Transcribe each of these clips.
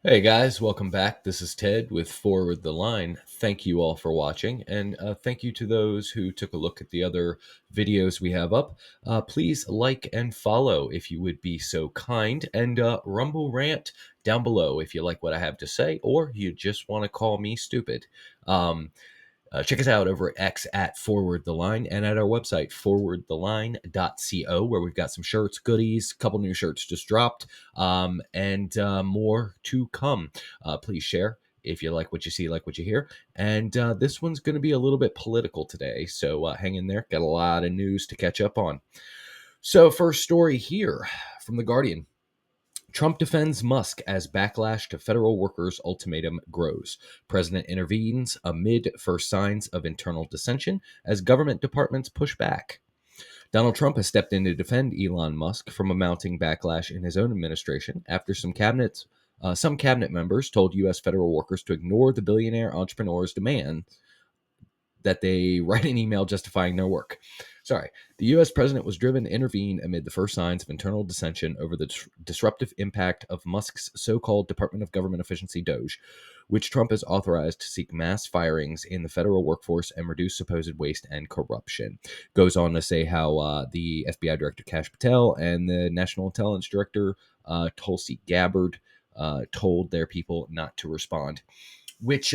Hey guys, welcome back. This is Ted with Forward the Line. Thank you all for watching, and thank you to those who took a look at the other videos we have up. Please like and follow if you would be so kind, and rumble rant down below if you like what I have to say, or you just want to call me stupid. Um, Check us out over at X at Forward the Line and at our website, forwardtheline.co, where we've got some shirts, goodies, a couple new shirts just dropped, and more to come. Please share if you like what you see, like what you hear. And this one's going to be a little bit political today, so hang in there. Got a lot of news to catch up on. So, first story here from The Guardian. Trump defends Musk as backlash to federal workers' ultimatum grows. President intervenes amid first signs of internal dissension as government departments push back. Donald Trump has stepped in to defend Elon Musk from a mounting backlash in his own administration after some cabinet members told U.S. federal workers to ignore the billionaire entrepreneur's demand that they write an email justifying their work. Sorry. The U.S. president was driven to intervene amid the first signs of internal dissension over the disruptive impact of Musk's so-called Department of Government Efficiency, DOGE, which Trump has authorized to seek mass firings in the federal workforce and reduce supposed waste and corruption. Goes on to say how the FBI Director Kash Patel and the National Intelligence Director Tulsi Gabbard told their people not to respond, which,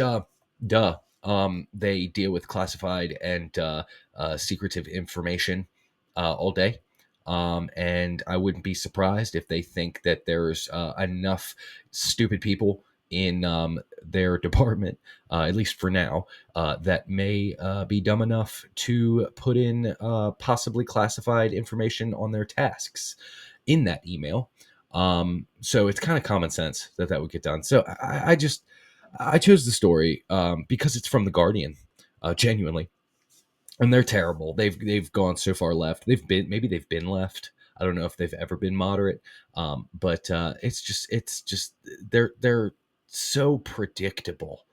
duh. They deal with classified and secretive information all day. And I wouldn't be surprised if they think that there's enough stupid people in their department, at least for now, that may be dumb enough to put in possibly classified information on their tasks in that email. So it's kind of common sense that that would get done. So I chose the story because it's from the Guardian, genuinely, and they're terrible. They've gone so far left. They've been left. I don't know if they've ever been moderate, but it's just they're so predictable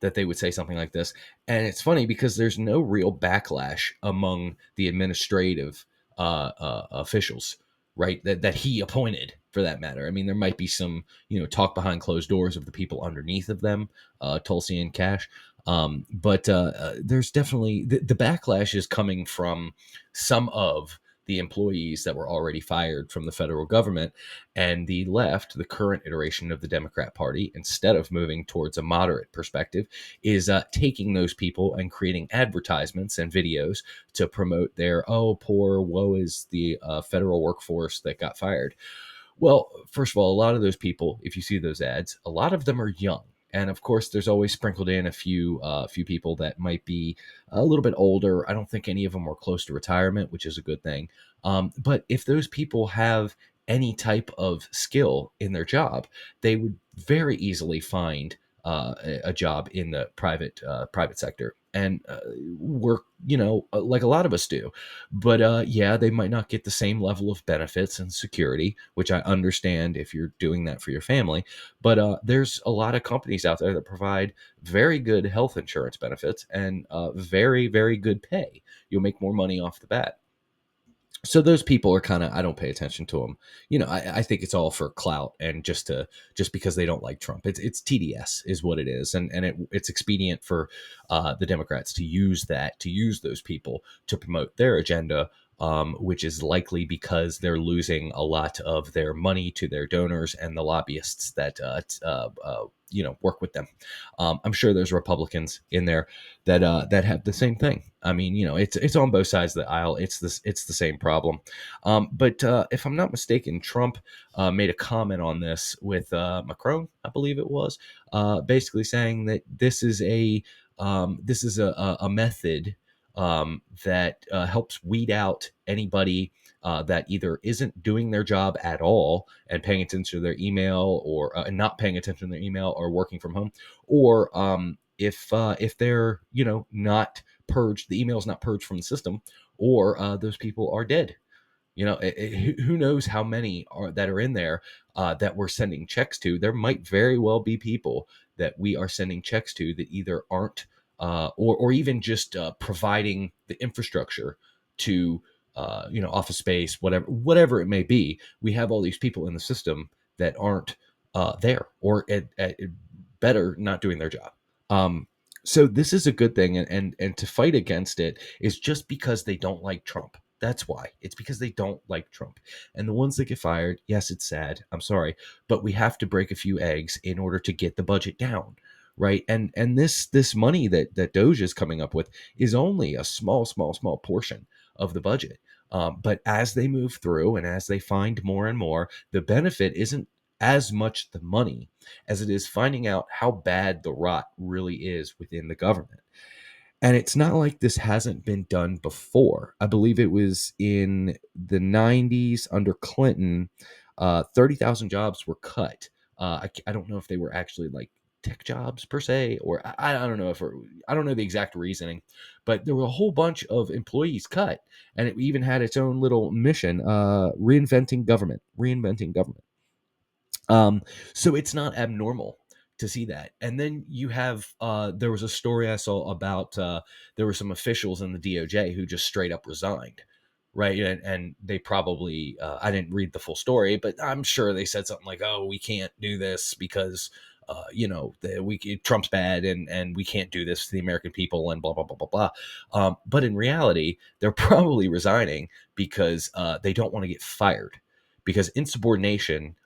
that they would say something like this. And it's funny because there's no real backlash among the administrative officials, right? That he appointed, for that matter. I mean, there might be some, talk behind closed doors of the people underneath of them, Tulsi and Cash. But there's definitely the backlash is coming from some of the employees that were already fired from the federal government, and the left, the current iteration of the Democrat Party, instead of moving towards a moderate perspective, is taking those people and creating advertisements and videos to promote their, oh, poor, woe is the federal workforce that got fired. Well, first of all, a lot of those people, if you see those ads, a lot of them are young. And of course, there's always sprinkled in a few people that might be a little bit older. I don't think any of them are close to retirement, which is a good thing. But if those people have any type of skill in their job, they would very easily find a job in the private sector and work, like a lot of us do. But yeah, they might not get the same level of benefits and security, which I understand if you're doing that for your family. But there's a lot of companies out there that provide very good health insurance benefits and very, very good pay. You'll make more money off the bat. So those people are kind of, I don't pay attention to them. I think it's all for clout and just because they don't like Trump. It's TDS is what it is, and it's expedient for the Democrats to use those people to promote their agenda, which is likely because they're losing a lot of their money to their donors and the lobbyists that work with them. I'm sure there's Republicans in there that have the same thing. I mean, it's on both sides of the aisle. It's the same problem. But if I'm not mistaken, Trump made a comment on this with Macron, I believe it was, basically saying that this is a method that helps weed out anybody that either isn't doing their job at all and paying attention to their email, or not paying attention to their email, or working from home, or if they're not purged, the email's not purged from the system, or those people are dead. Who knows how many that are in there that we're sending checks to. There might very well be people that we are sending checks to that either aren't or even just providing the infrastructure to office space, whatever it may be. We have all these people in the system that aren't there, or at better not doing their job. Um, so this is a good thing, and to fight against it is just because they don't like Trump. That's why. It's because they don't like Trump. And the ones that get fired, yes, it's sad. I'm sorry, but we have to break a few eggs in order to get the budget down, right? And this money that DOGE is coming up with is only a small portion of the budget. But as they move through and as they find more and more, the benefit isn't as much the money as it is finding out how bad the rot really is within the government. And it's not like this hasn't been done before. I believe it was in the 90s under Clinton, 30,000 jobs were cut. I don't know if they were actually like tech jobs per se, or I don't know I don't know the exact reasoning, but there were a whole bunch of employees cut. And it even had its own little mission, reinventing government. Um, so it's not abnormal to see that. And then you have there was a story I saw about there were some officials in the DOJ who just straight up resigned, right? And they probably I didn't read the full story, but I'm sure they said something like, "Oh, we can't do this because." Trump's bad, and we can't do this to the American people, and blah blah blah blah blah. But in reality, they're probably resigning because they don't want to get fired, because insubordination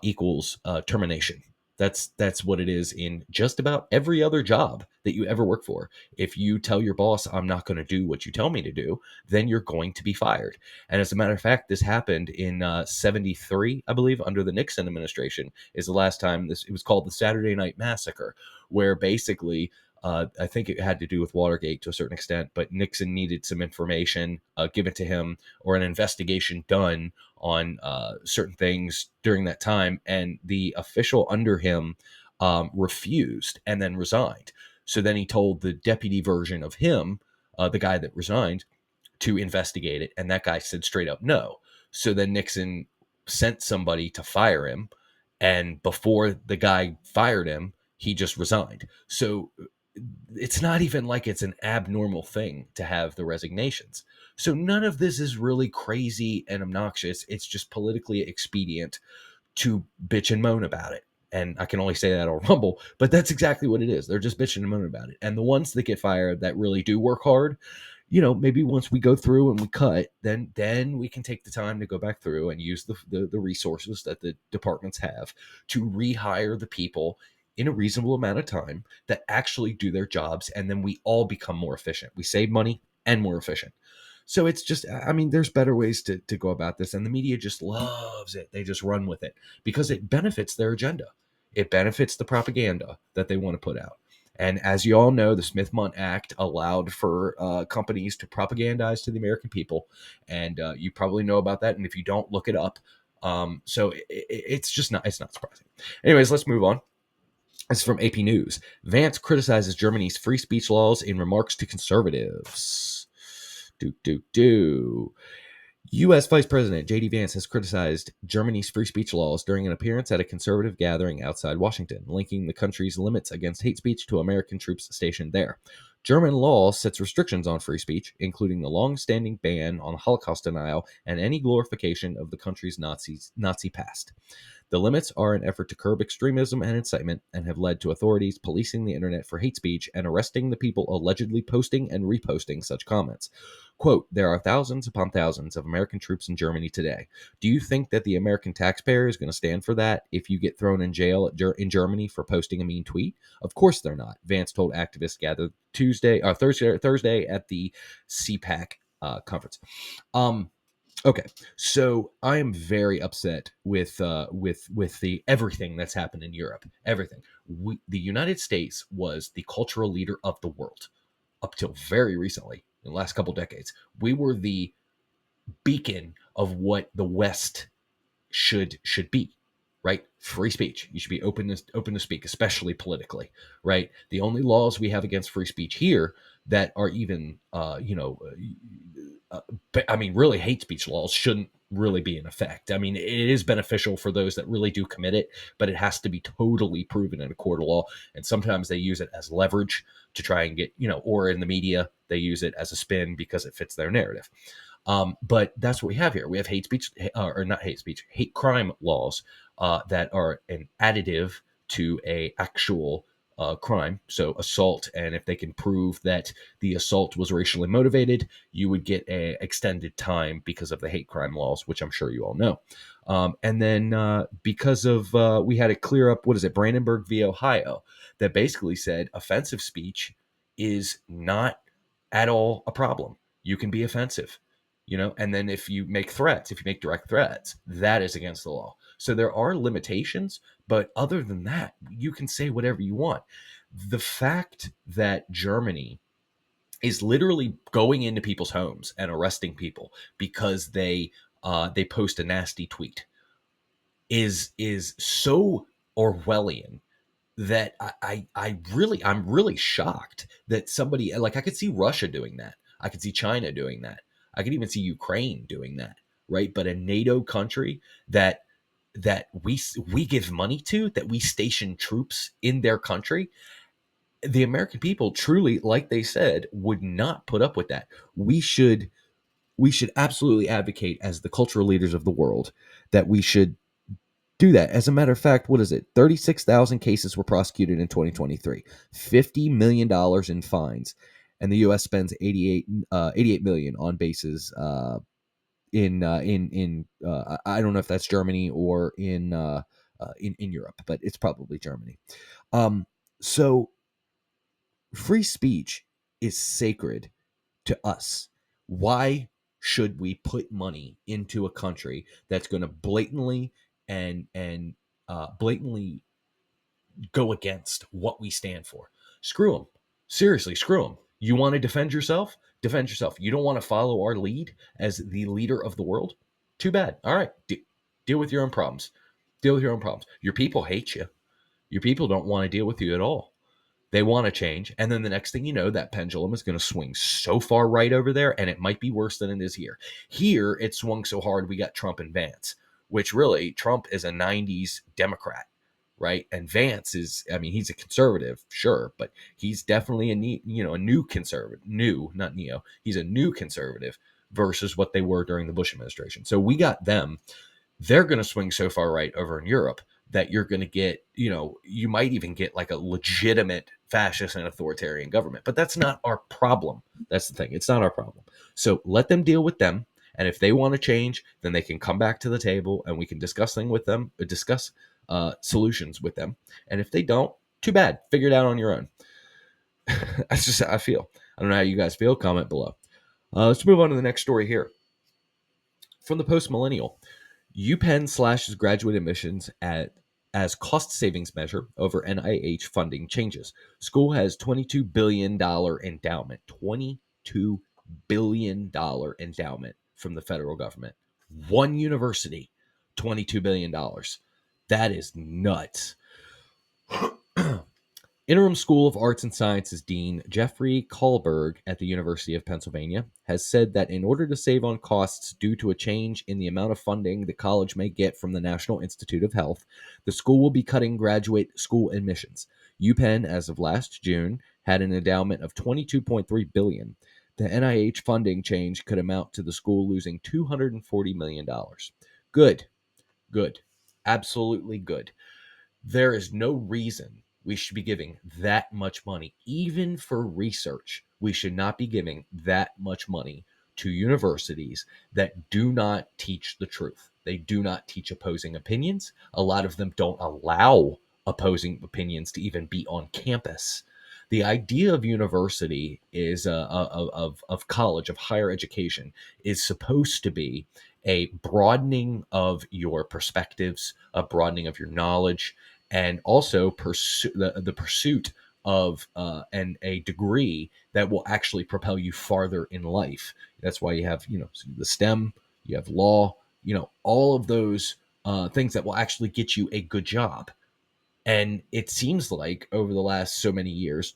equals termination. That's what it is in just about every other job that you ever work for. If you tell your boss, "I'm not going to do what you tell me to do," then you're going to be fired. And as a matter of fact, this happened in '73, I believe, under the Nixon administration. Is the last time this. It was called the Saturday Night Massacre, where basically. I think it had to do with Watergate to a certain extent, but Nixon needed some information given to him or an investigation done on certain things during that time, and the official under him refused and then resigned. So then he told the deputy version of him, the guy that resigned, to investigate it, and that guy said straight up no. So then Nixon sent somebody to fire him, and before the guy fired him, he just resigned. So it's not even like it's an abnormal thing to have the resignations. So none of this is really crazy and obnoxious. It's just politically expedient to bitch and moan about it. And I can only say that on Rumble, but that's exactly what it is. They're just bitching and moaning about it. And the ones that get fired that really do work hard, maybe once we go through and we cut, then we can take the time to go back through and use the resources that the departments have to rehire the people in a reasonable amount of time that actually do their jobs, and then we all become more efficient. We save money and more efficient. So it's just, I mean, there's better ways to go about this, and the media just loves it. They just run with it because it benefits their agenda. It benefits the propaganda that they want to put out. And as you all know, the Smith-Mundt Act allowed for companies to propagandize to the American people, and you probably know about that. And if you don't, look it up. So it's just it's not surprising. Anyways, let's move on. This is from AP News. Vance criticizes Germany's free speech laws in remarks to conservatives. U.S. Vice President J.D. Vance has criticized Germany's free speech laws during an appearance at a conservative gathering outside Washington, linking the country's limits against hate speech to American troops stationed there. German law sets restrictions on free speech, including the long-standing ban on Holocaust denial and any glorification of the country's Nazi past. The limits are an effort to curb extremism and incitement and have led to authorities policing the internet for hate speech and arresting the people allegedly posting and reposting such comments. Quote, "There are thousands upon thousands of American troops in Germany today. Do you think that the American taxpayer is going to stand for that if you get thrown in jail in Germany for posting a mean tweet? Of course they're not," Vance told activists gathered Thursday at the CPAC conference. Okay, so I am very upset with the everything that's happened in Europe. Everything. The United States was the cultural leader of the world up till very recently, in the last couple decades. We were the beacon of what the West should be, right? Free speech. You should be open to speak, especially politically, right? The only laws we have against free speech here that are even, I mean, really, hate speech laws shouldn't really be in effect. I mean, it is beneficial for those that really do commit it, but it has to be totally proven in a court of law. And sometimes they use it as leverage to try and get, or in the media, they use it as a spin because it fits their narrative. But that's what we have here. We have hate speech, or not hate speech, hate crime laws that are an additive to a actual crime. So assault, and if they can prove that the assault was racially motivated, you would get a extended time because of the hate crime laws, which I'm sure you all know. And then because of we had to clear up, what is it, Brandenburg v. Ohio, that basically said offensive speech is not at all a problem. You can be offensive, and then if you make threats, if you make direct threats, that is against the law. So there are limitations, but other than that, you can say whatever you want. The fact that Germany is literally going into people's homes and arresting people because they post a nasty tweet is so Orwellian that I'm really shocked that somebody, like, I could see Russia doing that. I could see China doing that. I could even see Ukraine doing that, right? But a NATO country that we give money to, that we station troops in their country, the American people truly, like they said, would not put up with that. We should absolutely advocate as the cultural leaders of the world that we should do that. As a matter of fact, what is it? 36,000 cases were prosecuted in 2023, $50 million in fines, and the U.S. spends 88 million on bases I don't know if that's Germany or in Europe, but it's probably Germany. So free speech is sacred to us. Why should we put money into a country that's going to blatantly go against what we stand for? Screw them. Seriously, screw them. You want to defend yourself? Defend yourself. You don't want to follow our lead as the leader of the world? Too bad. All right, deal with your own problems. Deal with your own problems. Your people hate you. Your people don't want to deal with you at all. They want to change. And then the next thing you know, that pendulum is going to swing so far right over there, and it might be worse than it is here. Here, it swung so hard, we got Trump and Vance, which really, Trump is a 90s Democrat, right? And Vance is, I mean, he's a conservative, sure, but he's definitely a new conservative. New, not neo. He's a new conservative versus what they were during the Bush administration. So we got them. They're going to swing so far right over in Europe that you're going to get, you might even get like a legitimate fascist and authoritarian government. But that's not our problem. That's the thing. It's not our problem. So let them deal with them. And if they want to change, then they can come back to the table and we can discuss things with them, discuss solutions with them. And if they don't, too bad. Figure it out on your own. That's just how I feel. I don't know how you guys feel. Comment below. Let's move on to the next story here. From the Post Millennial. UPenn slashes graduate admissions as cost savings measure over NIH funding changes. School has $22 billion endowment. $22 billion endowment from the federal government. One university, $22 billion. That is nuts. Interim School of Arts and Sciences Dean Jeffrey Kahlberg at the University of Pennsylvania has said that in order to save on costs due to a change in the amount of funding the college may get from the National Institute of Health, the school will be cutting graduate school admissions. UPenn, as of last June, had an endowment of $22.3 billion. The NIH funding change could amount to the school losing $240 million. Good. Good. Absolutely good. There is no reason we should be giving that much money, even for research. We should not be giving that much money to universities that do not teach the truth. They do not teach opposing opinions. A lot of them don't allow opposing opinions to even be on campus. The idea of university is of college, of higher education, is supposed to be a broadening of your perspectives, a broadening of your knowledge, and also the pursuit of and a degree that will actually propel you farther in life. That's why you have the STEM, you have law, all of those things that will actually get you a good job. And it seems like over the last so many years,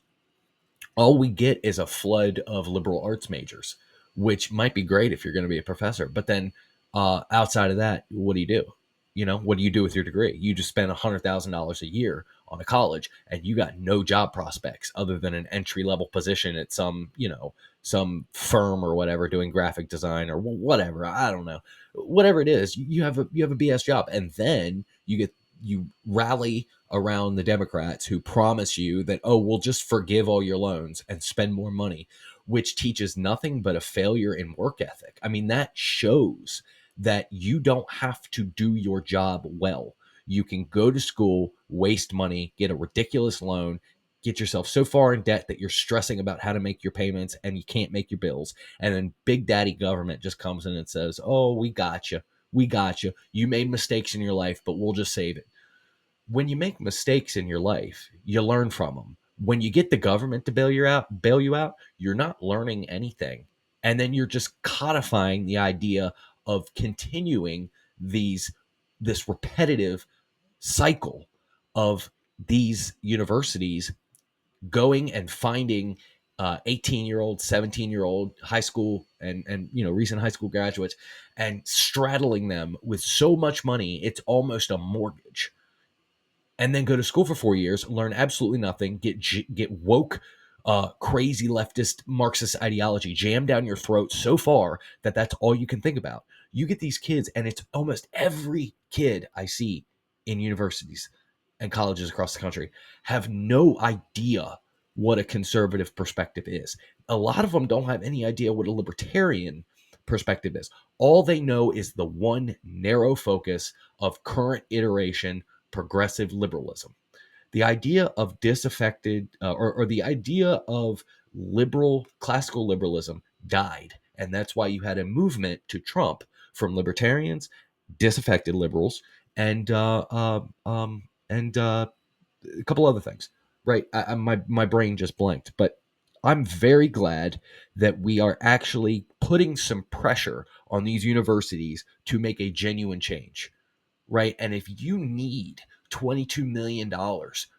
all we get is a flood of liberal arts majors, which might be great if you're going to be a professor. But then outside of that, what do you do? What do you do with your degree? You just spend $100,000 a year on a college and you got no job prospects other than an entry level position at some, some firm or whatever doing graphic design or whatever. I don't know. Whatever it is, you have a BS job, and then you rally around the Democrats who promise you that, oh, we'll just forgive all your loans and spend more money, which teaches nothing but a failure in work ethic. I mean, that shows that you don't have to do your job well. You can go to school, waste money, get a ridiculous loan, get yourself so far in debt that you're stressing about how to make your payments and you can't make your bills. And then Big Daddy government just comes in and says, oh, we got you. We got you. You made mistakes in your life, but we'll just save it. When you make mistakes in your life, you learn from them. When you get the government to bail you out, you're not learning anything. And then you're just codifying the idea of continuing these this repetitive cycle of these universities going and finding 18-year-old 17-year-old high school and recent high school graduates and straddling them with so much money it's almost a mortgage, and then go to school for 4 years, learn absolutely nothing, get woke, crazy leftist Marxist ideology jammed down your throat so far that that's all you can think about. You get these kids, and it's almost every kid I see in universities and colleges across the country have no idea what a conservative perspective is. A lot of them don't have any idea what a libertarian perspective is. All they know is the one narrow focus of current iteration progressive liberalism. The idea of disaffected or the idea of liberal classical liberalism died, and that's why you had a movement to Trump from libertarians, disaffected liberals, and a couple other things. Right, my brain just blanked, but I'm very glad that we are actually putting some pressure on these universities to make a genuine change, right? And if you need $22 million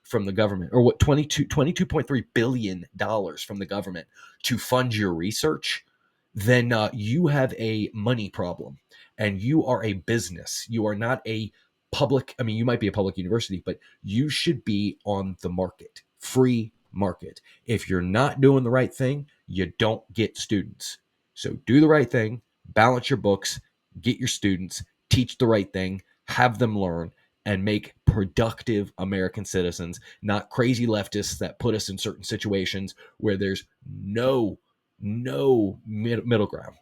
from the government, or what, 22.3 billion dollars from the government to fund your research, then you have a money problem, and you are a business. You are not a public. I mean, you might be a public university, but you should be on the market, free market. If you're not doing the right thing, you don't get students. So do the right thing, balance your books, get your students, teach the right thing, have them learn, and make productive American citizens, not crazy leftists that put us in certain situations where there's no middle ground,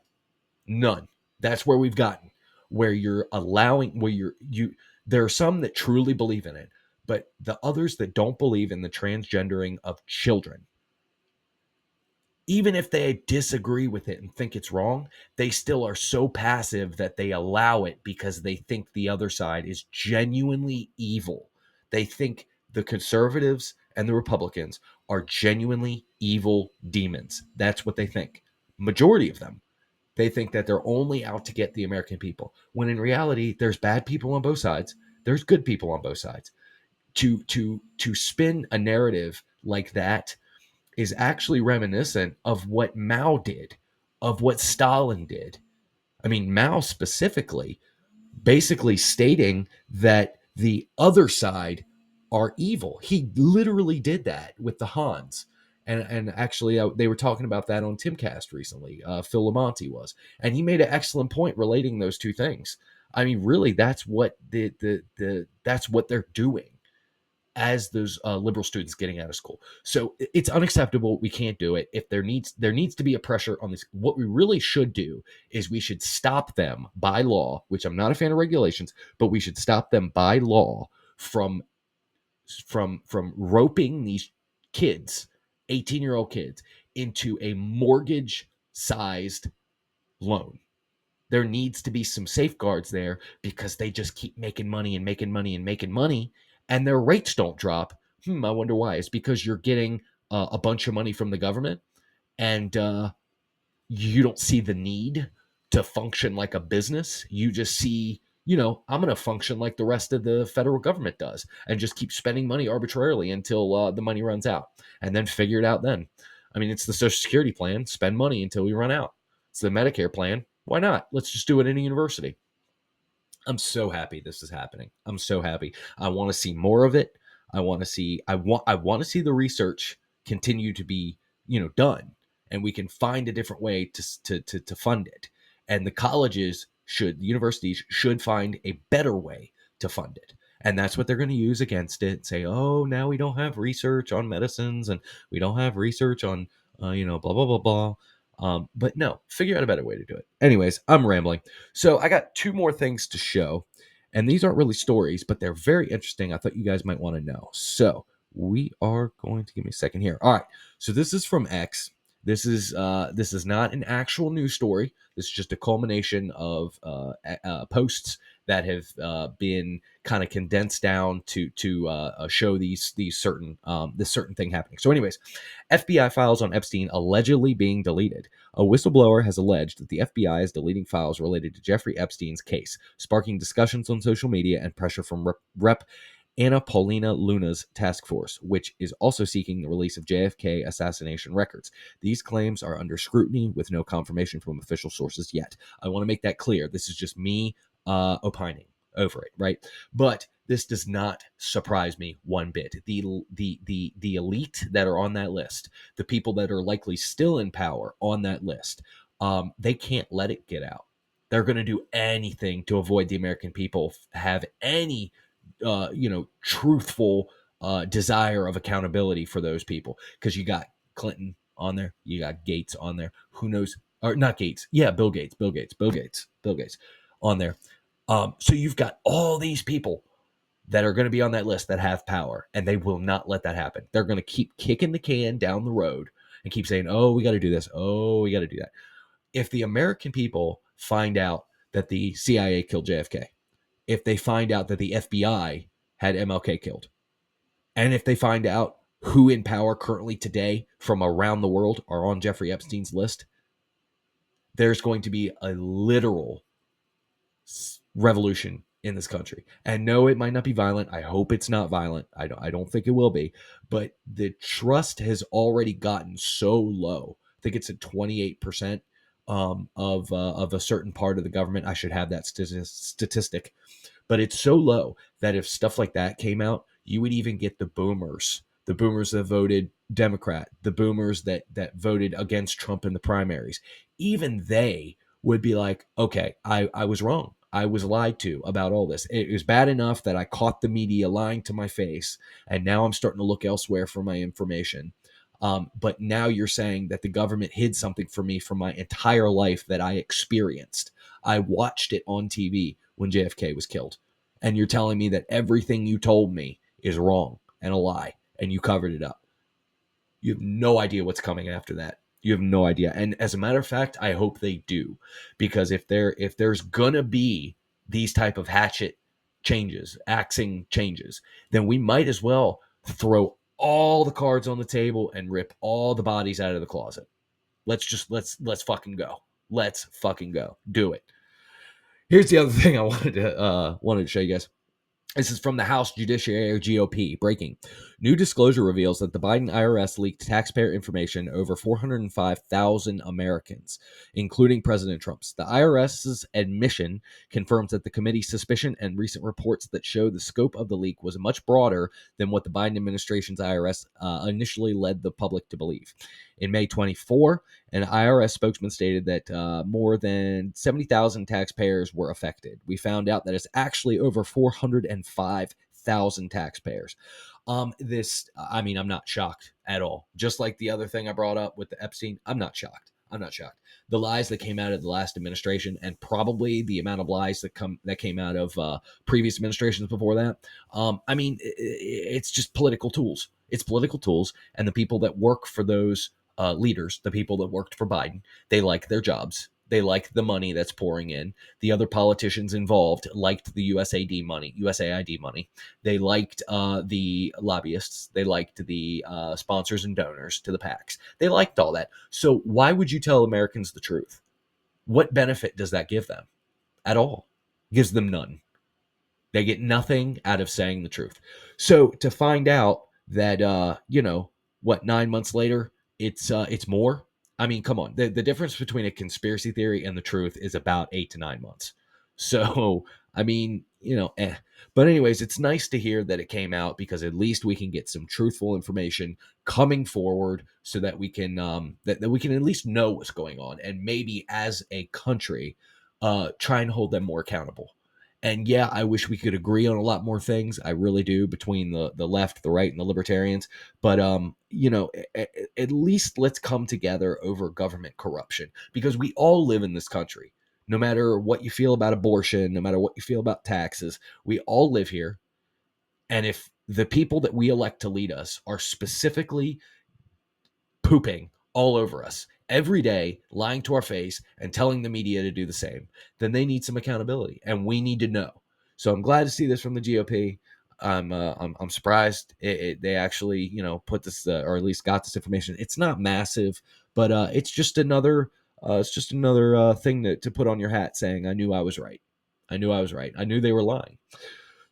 none. That's where we've gotten, where you're allowing, where you there are some that truly believe in it, but the others that don't believe in the transgendering of children, even if they disagree with it and think it's wrong, they still are so passive that they allow it because they think the other side is genuinely evil. They think the conservatives and the Republicans are genuinely evil demons. That's what they think. Majority of them. They think that they're only out to get the American people, when in reality, there's bad people on both sides. There's good people on both sides. To spin a narrative like that is actually reminiscent of what Mao did, of what Stalin did. I mean, Mao specifically, basically stating that the other side are evil. He literally did that with the Hans. And actually, they were talking about that on Timcast recently. Phil Lamonti was, and he made an excellent point relating those two things. I mean, really, that's what that's what they're doing as those liberal students getting out of school. So it's unacceptable. We can't do it. If there needs to be a pressure on this. What we really should do is we should stop them by law, which I'm not a fan of regulations, but we should stop them by law from roping these kids, 18-year-old kids, into a mortgage sized loan. There needs to be some safeguards there because they just keep making money and making money and making money, and their rates don't drop. I wonder why. It's because you're getting a bunch of money from the government, and you don't see the need to function like a business. You just see, I'm going to function like the rest of the federal government does and just keep spending money arbitrarily until the money runs out, and then figure it out then. I mean, it's the Social Security plan, spend money until we run out. It's the Medicare plan. Why not? Let's just do it in a university. I'm so happy this is happening. I'm so happy. I want to see more of it. I want to see the research continue to be, done. and we can find a different way to fund it. And the universities should find a better way to fund it. And that's what they're going to use against it. Say, oh, now we don't have research on medicines and we don't have research on, blah, blah, blah, blah. But no, figure out a better way to do it. Anyways, I'm rambling. So I got two more things to show. And these aren't really stories, but they're very interesting. I thought you guys might want to know. So we are going to give me a second here. All right. So this is from X. This is not an actual news story. This is just a culmination of posts that have been kind of condensed down to show this certain thing happening. So, anyways, FBI files on Epstein allegedly being deleted. A whistleblower has alleged that the FBI is deleting files related to Jeffrey Epstein's case, sparking discussions on social media and pressure from Rep. Anna Paulina Luna's task force, which is also seeking the release of JFK assassination records. These claims are under scrutiny with no confirmation from official sources yet. I want to make that clear. This is just me opining over it, right? But this does not surprise me one bit. The elite that are on that list, the people that are likely still in power on that list, they can't let it get out. They're going to do anything to avoid the American people have any truthful desire of accountability for those people, because you got Clinton on there, you got Gates on there, who knows, or not Gates, yeah, Bill Gates on there. So you've got all these people that are going to be on that list that have power, and they will not let that happen. They're going to keep kicking the can down the road and keep saying, oh, we got to do this, oh, we got to do that. If the American people find out that the CIA killed JFK, if they find out that the FBI had MLK killed, and if they find out who in power currently today from around the world are on Jeffrey Epstein's list, there's going to be a literal revolution in this country. And no, it might not be violent. I hope it's not violent. I don't think it will be. But the trust has already gotten so low. I think it's at 28% of a certain part of the government. I should have that statistic. But it's so low that if stuff like that came out, you would even get the boomers that voted Democrat, the boomers that voted against Trump in the primaries. Even they would be like, okay, I was wrong. I was lied to about all this. It was bad enough that I caught the media lying to my face, and now I'm starting to look elsewhere for my information. But now you're saying that the government hid something from me from my entire life that I experienced. I watched it on TV when JFK was killed. And you're telling me that everything you told me is wrong and a lie, and you covered it up. You have no idea what's coming after that. You have no idea. And as a matter of fact, I hope they do, because if there's gonna be these type of hatchet changes, axing changes, then we might as well throw all the cards on the table and rip all the bodies out of the closet. Let's fucking go. Let's fucking go. Do it. Here's the other thing I wanted to show you guys. This is from the House Judiciary GOP. Breaking. New disclosure reveals that the Biden IRS leaked taxpayer information over 405,000 Americans, including President Trump's. The IRS's admission confirms that the committee's suspicion and recent reports that show the scope of the leak was much broader than what the Biden administration's IRS initially led the public to believe. In May 24, an IRS spokesman stated that more than 70,000 taxpayers were affected. We found out that it's actually over 405,000 taxpayers. I'm not shocked at all. Just like the other thing I brought up with the Epstein, I'm not shocked. The lies that came out of the last administration, and probably the amount of lies that came out of previous administrations before that. It's just political tools. It's political tools, and the people that work for those leaders, the people that worked for Biden, they like their jobs. They like the money that's pouring in. The other politicians involved liked the USAID money. They liked the lobbyists. They liked the sponsors and donors to the PACs. They liked all that. So why would you tell Americans the truth? What benefit does that give them at all? Gives them none. They get nothing out of saying the truth. So to find out that 9 months later, it's more. I mean, come on. The difference between a conspiracy theory and the truth is about 8 to 9 months. So I mean, But anyways, it's nice to hear that it came out, because at least we can get some truthful information coming forward, so that we can that we can at least know what's going on, and maybe as a country try and hold them more accountable. And yeah, I wish we could agree on a lot more things. I really do, between the left, the right, and the libertarians. But at least let's come together over government corruption, because we all live in this country. No matter what you feel about abortion, no matter what you feel about taxes, we all live here. And if the people that we elect to lead us are specifically pooping all over us every day, lying to our face and telling the media to do the same, then they need some accountability, and we need to know. So I'm glad to see this from the GOP. I'm surprised they actually put this or at least got this information. It's not massive, but it's just another thing to put on your hat, saying I knew I was right. I knew I was right. I knew they were lying.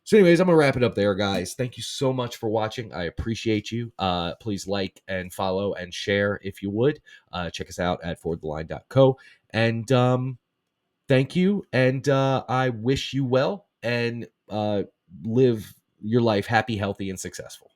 So, anyways, I'm gonna wrap it up there, guys. Thank you so much for watching. I appreciate you. Please like and follow and share if you would. Check us out at forwardtheline.co. And thank you. And I wish you well, and live your life happy, healthy, and successful.